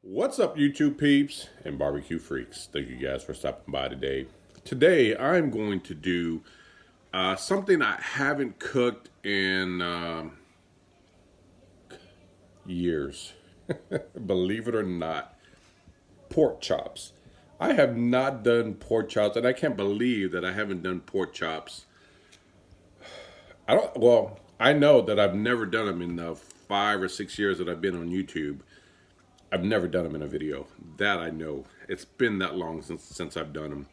What's up, YouTube peeps and barbecue freaks? Thank you guys for stopping by today. Today, I'm going to do something I haven't cooked in years. Believe it or not, pork chops. I have not done pork chops, and I can't believe that I haven't done pork chops. Well, I know that I've never done them in the 5 or 6 years that I've been on YouTube. I've never done them in a video. That I know. It's been that long since I've done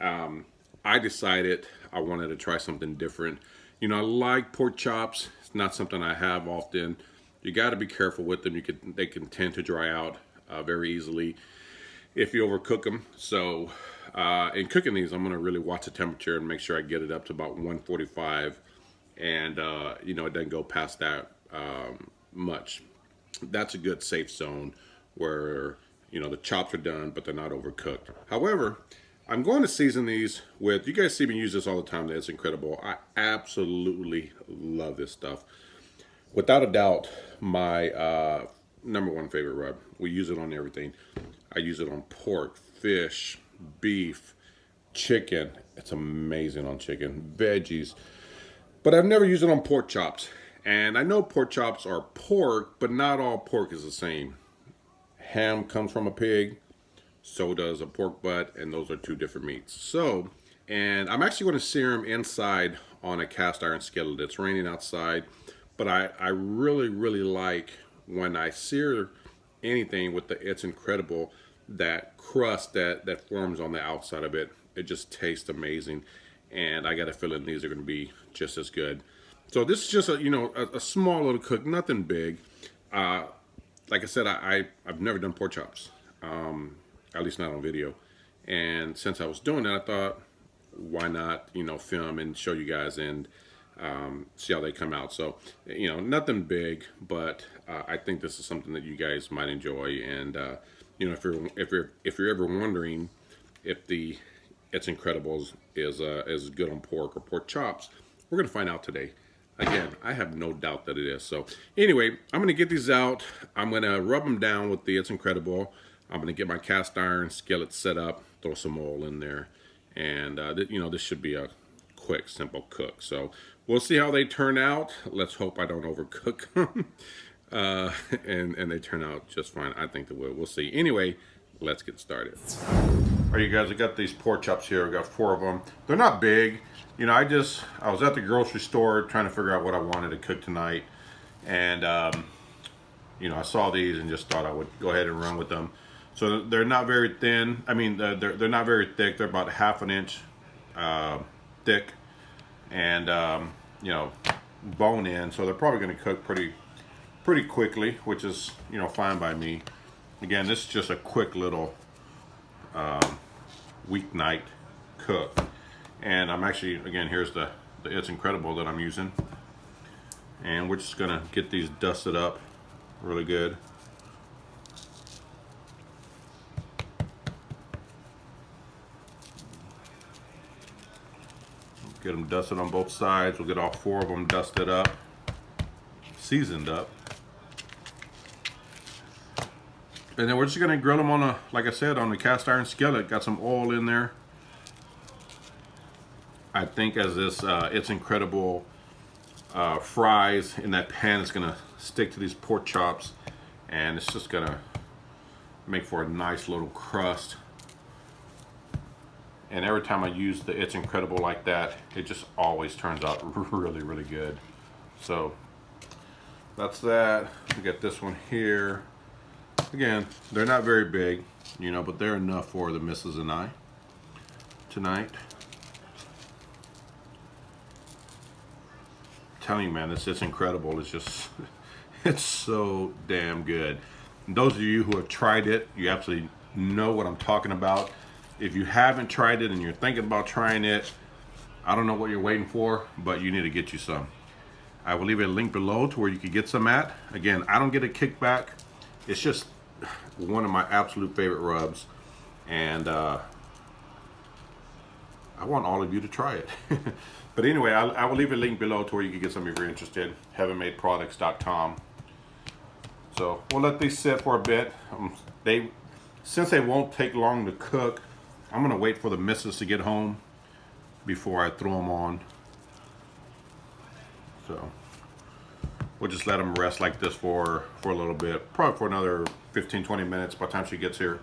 them. I decided I wanted to try something different. You know, I like pork chops. It's not something I have often. You got to be careful with them. They can tend to dry out very easily if you overcook them. So in cooking these, I'm going to really watch the temperature and make sure I get it up to about 145, and you know, it doesn't go past that much. That's a good safe zone where, you know, the chops are done but they're not overcooked. However, I'm going to season these with, you guys see me use this all the time. It's incredible. I absolutely love this stuff. Without a doubt, my number one favorite rub. We use it on everything. I use it on pork, fish, beef, chicken. It's amazing on chicken, veggies. But I've never used it on pork chops. And I know pork chops are pork, but not all pork is the same. Ham comes from a pig, so does a pork butt, and those are two different meats. So, and I'm actually going to sear them inside on a cast iron skillet. It's raining outside, but I really, really like when I sear anything with the It's Incredible, that crust that forms on the outside of it. It just tastes amazing, and I got a feeling these are going to be just as good. So this is just a small little cook, nothing big. Like I said, I've never done pork chops, at least not on video. And since I was doing that, I thought, why not, film and show you guys and see how they come out. So, nothing big, but I think this is something that you guys might enjoy. And if you're ever wondering if the It's Incredibles is good on pork or pork chops, we're gonna find out today. Again, I have no doubt that it is. So anyway, I'm going to get these out. I'm going to rub them down with the It's Incredible. I'm going to get my cast iron skillet set up, throw some oil in there. And, this should be a quick, simple cook. So we'll see how they turn out. Let's hope I don't overcook them. And they turn out just fine. I think they will. We'll see. Anyway, let's get started. All right, you guys, I got these pork chops here. I got 4 of them. They're not big. I was at the grocery store trying to figure out what I wanted to cook tonight. And, I saw these and just thought I would go ahead and run with them. So they're not very thin. I mean, they're not very thick. They're about ½ an inch thick. And, bone in. So they're probably going to cook pretty quickly, which is, fine by me. Again, this is just a quick little weeknight cook. And I'm actually, again, here's the It's Incredible that I'm using. And we're just gonna get these dusted up really good. Get them dusted on both sides. We'll get all 4 of them dusted up, seasoned up. And then we're just gonna grill them on like I said, on the cast iron skillet. Got some oil in there. I think as this It's Incredible fries in that pan, it's gonna stick to these pork chops, and it's just gonna make for a nice little crust. And every time I use the It's Incredible like that, it just always turns out really, really good. So that's that. We got this one here. Again, they're not very big, but they're enough for the missus and I tonight. Telling you, man, this It's Incredible. It's just, it's so damn good. And those of you who have tried it, you absolutely know what I'm talking about. If you haven't tried it and you're thinking about trying it, I don't know what you're waiting for, but you need to get you some. I will leave a link below to where you can get some at. Again, I don't get a kickback. It's just one of my absolute favorite rubs, and I want all of you to try it. But anyway, I will leave a link below to where you can get some if you're interested. HeaveMadeProducts.com. So we'll let these sit for a bit. Since they won't take long to cook, I'm gonna wait for the missus to get home before I throw them on. So we'll just let them rest like this for a little bit, probably for another 15-20 minutes by the time she gets here.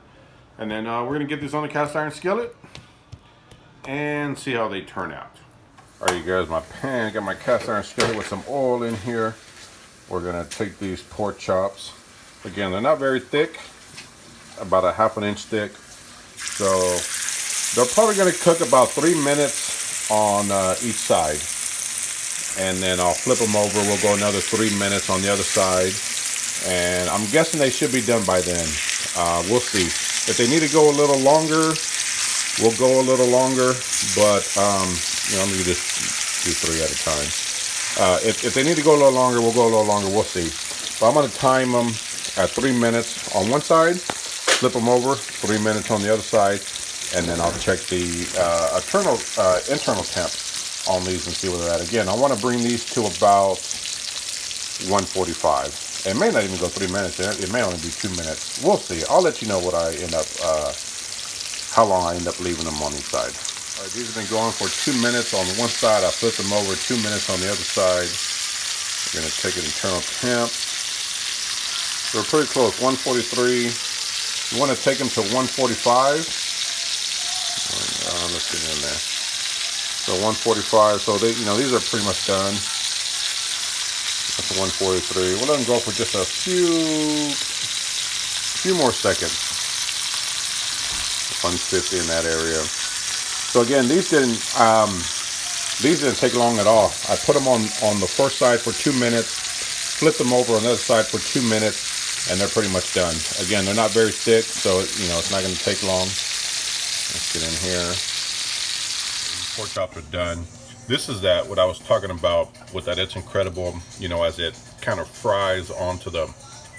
And then we're gonna get these on the cast iron skillet and see how they turn out. All right, you guys, my pan, got my cast iron skillet with some oil in here. We're gonna take these pork chops. Again, they're not very thick, about a ½ inch thick. So they're probably gonna cook about 3 minutes on each side. And then I'll flip them over. We'll go another 3 minutes on the other side. And I'm guessing they should be done by then. We'll see. If they need to go a little longer, we'll go a little longer. But, you know, I'm gonna just do 3 at a time. If they need to go a little longer, we'll go a little longer. We'll see. But I'm gonna time them at 3 minutes on one side, flip them over, 3 minutes on the other side, and then I'll check the internal temp on these and see where they're at. Again, I want to bring these to about 145. It may not even go 3 minutes. It may only be 2 minutes. We'll see. I'll let you know what I end up, how long I end up leaving them on each side. All right, these have been going for 2 minutes on one side. I flip them over, 2 minutes on the other side. We're gonna take an internal temp. So we're pretty close, 143. You want to take them to 145. Let's get in there. So 145. So they, you know, these are pretty much done. That's a 143. We'll let them go for just a few more seconds. 150 in that area. So again, these didn't take long at all. I put them on the first side for 2 minutes, flip them over on the other side for 2 minutes, and they're pretty much done. Again, they're not very thick, so you know it's not going to take long. Let's get in here. Pork chops are done. This is what I was talking about with that. It's incredible, you know, as it kind of fries onto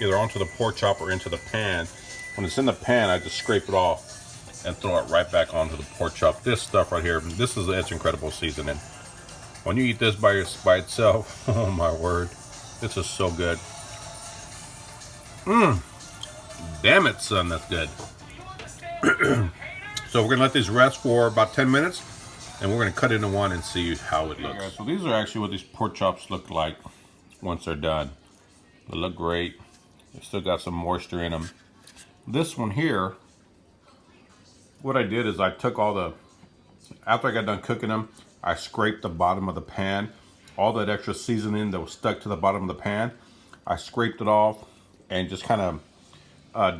either onto the pork chop or into the pan. When it's in the pan, I just scrape it off and throw it right back onto the pork chop. This stuff right here, this is It's Incredible seasoning. When you eat this by itself, oh my word, this is so good. Damn it, son, that's good. So we're gonna let these rest for about 10 minutes, and we're gonna cut into one and see how it looks. So these are actually what these pork chops look like once they're done. They look great. They still got some moisture in them. This one here, what I did is I took after I got done cooking them, I scraped the bottom of the pan. All that extra seasoning that was stuck to the bottom of the pan, I scraped it off and just kind of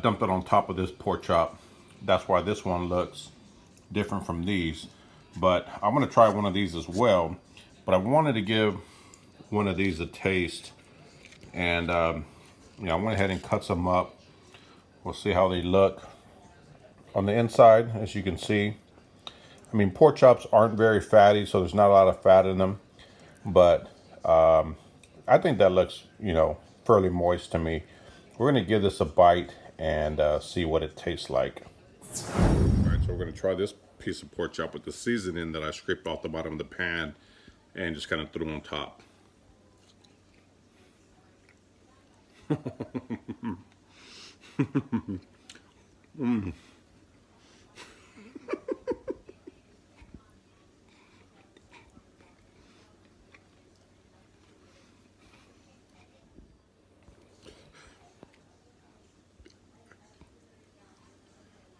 dumped it on top of this pork chop. That's why this one looks different from these. But I'm gonna try one of these as well. But I wanted to give one of these a taste. And you know, I went ahead and cut some up. We'll see how they look. On the inside, as you can see, I mean, pork chops aren't very fatty, so there's not a lot of fat in them. But I think that looks, you know, fairly moist to me. We're gonna give this a bite and see what it tastes like. All right, so we're gonna try this piece of pork chop with the seasoning that I scraped off the bottom of the pan and just kind of threw on top.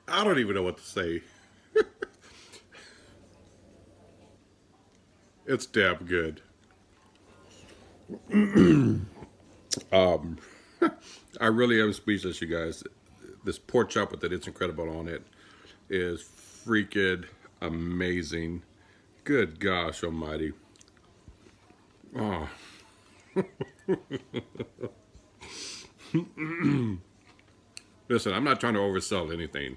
I don't even know what to say. It's damn good. I really am speechless, you guys. This pork chop with that It's Incredible on it is freaking amazing. Good gosh almighty. Oh. Listen, I'm not trying to oversell anything.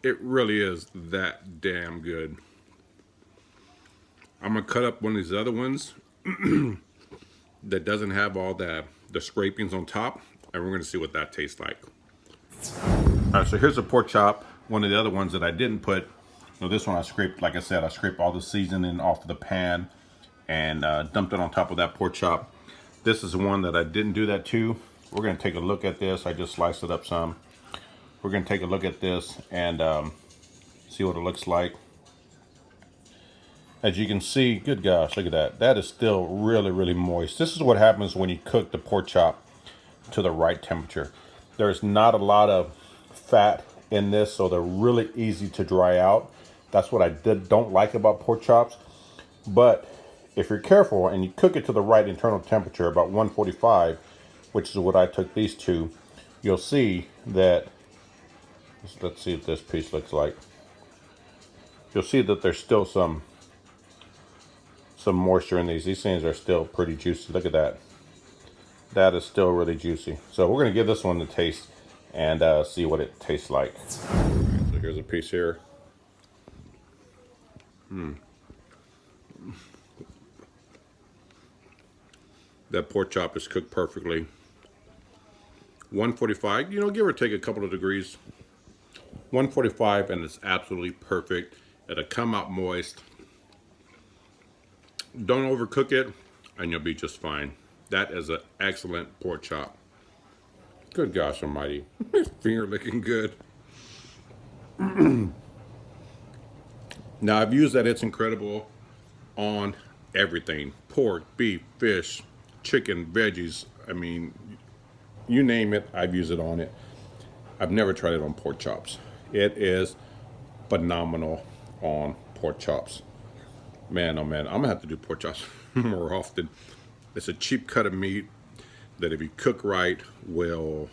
It really is that damn good. I'm gonna cut up one of these other ones that doesn't have all the scrapings on top, and we're gonna see what that tastes like. All right, so here's a pork chop. One of the other ones that I didn't put. So this one I scraped, like I said, I scraped all the seasoning off of the pan and dumped it on top of that pork chop. This is one that I didn't do that to. we're going to take a look at this. I just sliced it up some. We're going to take a look at this and see what it looks like. As you can see, good gosh, look at that. That is still really, really moist. This is what happens when you cook the pork chop to the right temperature. There's not a lot of fat in this, so they're really easy to dry out. That's what I don't like about pork chops. But if you're careful and you cook it to the right internal temperature, about 145, which is what I took these to, you'll see that, let's see what this piece looks like. You'll see that there's still some moisture in these. These things are still pretty juicy. Look at that. That is still really juicy. So we're going to give this one a taste and see what it tastes like. So here's a piece here. That pork chop is cooked perfectly. 145, you know, give or take a couple of degrees. 145 and it's absolutely perfect. It'll come out moist. Don't overcook it and you'll be just fine. That is an excellent pork chop. Good gosh almighty. Finger looking good. Now I've used that It's Incredible on everything. Pork, beef, fish, chicken, veggies. I mean, you name it, I've used it on it. I've never tried it on pork chops. It is phenomenal on pork chops. Man, oh man, I'm gonna have to do pork chops more often. It's a cheap cut of meat that if you cook right will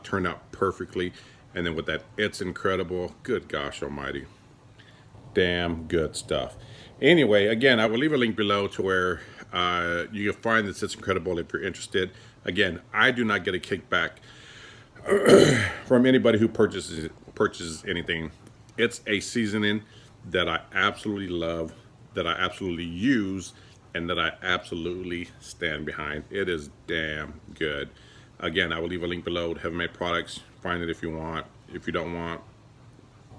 turn out perfectly. And then with that It's Incredible, good gosh almighty. Damn good stuff. Anyway, again, I will leave a link below to where you can find this It's Incredible if you're interested. Again, I do not get a kickback from anybody who purchases anything. It's a seasoning that I absolutely love, that I absolutely use, and that I absolutely stand behind. It is damn good. Again, I will leave a link below to Heave Made Products. Find it if you want. If you don't want,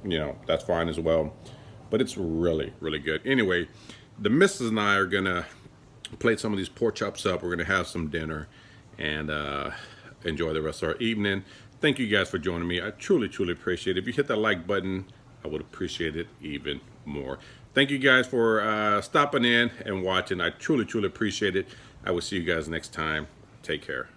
you know, that's fine as well. But it's really, really good. Anyway, the missus and I are gonna plate some of these pork chops up. We're gonna have some dinner and enjoy the rest of our evening. Thank you guys for joining me. I truly, truly appreciate it. If you hit that like button, I would appreciate it even more. Thank you guys for stopping in and watching. I truly, truly appreciate it. I will see you guys next time. Take care.